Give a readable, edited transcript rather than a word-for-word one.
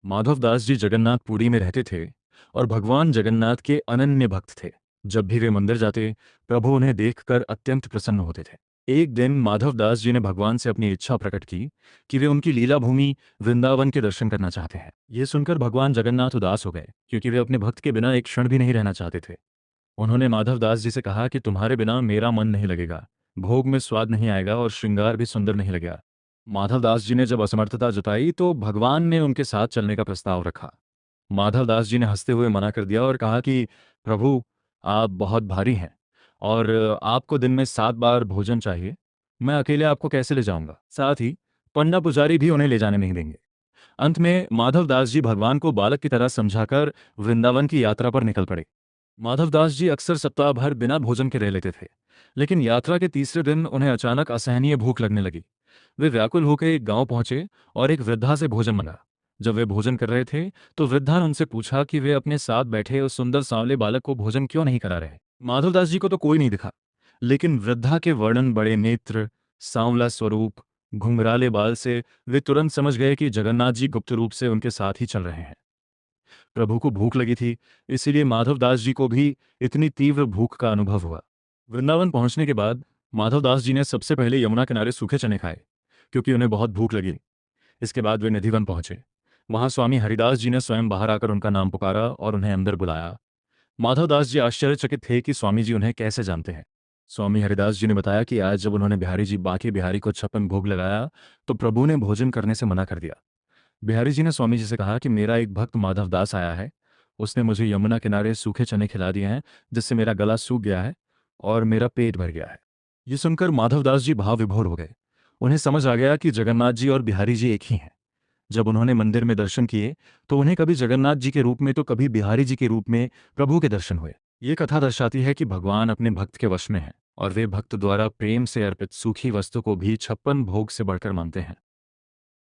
माधवदास जी जगन्नाथपुरी में रहते थे और भगवान जगन्नाथ के अनन्य भक्त थे। जब भी वे मंदिर जाते, प्रभु उन्हें देखकर अत्यंत प्रसन्न होते थे। एक दिन माधवदास जी ने भगवान से अपनी इच्छा प्रकट की कि वे उनकी लीला भूमि वृंदावन के दर्शन करना चाहते हैं। ये सुनकर भगवान जगन्नाथ उदास हो गए, क्योंकि वे अपने भक्त के बिना एक क्षण भी नहीं रहना चाहते थे। उन्होंने माधवदास जी से कहा कि तुम्हारे बिना मेरा मन नहीं लगेगा, भोग में स्वाद नहीं आएगा और श्रृंगार भी सुंदर नहीं लगेगा। माधवदास जी ने जब असमर्थता जताई तो भगवान ने उनके साथ चलने का प्रस्ताव रखा। माधवदास जी ने हंसते हुए मना कर दिया और कहा कि प्रभु, आप बहुत भारी हैं और आपको दिन में 7 बार भोजन चाहिए। मैं अकेले आपको कैसे ले जाऊंगा? साथ ही पंडा पुजारी भी उन्हें ले जाने नहीं देंगे। अंत में माधवदास जी भगवान को बालक की तरह समझाकर वृंदावन की यात्रा पर निकल पड़े। माधवदास जी अक्सर सप्ताह भर बिना भोजन के रह लेते थे, लेकिन यात्रा के तीसरे दिन उन्हें अचानक असहनीय भूख लगने लगी। वे व्याकुल होकर एक गांव पहुंचे और एक वृद्धा से भोजन मंगा। जब वे भोजन कर रहे थे तो वृद्धा ने उनसे पूछा कि वे अपने साथ बैठे उस सुंदर सांवले बालक को भोजन क्यों नहीं करा रहे। माधवदास जी को तो कोई नहीं दिखा, लेकिन वृद्धा के वर्णन, बड़े नेत्र, सांवला स्वरूप, घुंघराले बाल से वे तुरंत समझ गए कि जगन्नाथ जी गुप्त रूप से उनके साथ ही चल रहे हैं। प्रभु को भूख लगी थी, इसीलिए माधवदास जी को भी इतनी तीव्र भूख का अनुभव हुआ। वृंदावन पहुंचने के बाद माधवदास जी ने सबसे पहले यमुना किनारे सूखे चने खाए, क्योंकि उन्हें बहुत भूख लगी। इसके बाद वे निधिवन पहुंचे। वहां स्वामी हरिदास जी ने स्वयं बाहर आकर उनका नाम पुकारा और उन्हें अंदर बुलाया। माधवदास जी आश्चर्यचकित थे कि स्वामी जी उन्हें कैसे जानते हैं। स्वामी हरिदास जी ने बताया कि आज जब उन्होंने बिहारी जी बांके बिहारी को 56 भोग लगाया तो प्रभु ने भोजन करने से मना कर दिया। बिहारी जी ने स्वामी जी से कहा कि मेरा एक भक्त माधवदास आया है, उसने मुझे यमुना किनारे सूखे चने खिला दिए हैं, जिससे मेरा गला सूख गया है और मेरा पेट भर गया है। ये सुनकर माधवदास जी भाव विभोर हो गए। उन्हें समझ आ गया कि जगन्नाथ जी और बिहारी जी एक ही हैं। जब उन्होंने मंदिर में दर्शन किए तो उन्हें कभी जगन्नाथ जी के रूप में तो कभी बिहारी जी के रूप में प्रभु के दर्शन हुए। ये कथा दर्शाती है कि भगवान अपने भक्त के वश में हैं और वे भक्त द्वारा प्रेम से अर्पित सूखी वस्तु को भी 56 भोग से बढ़कर मानते हैं।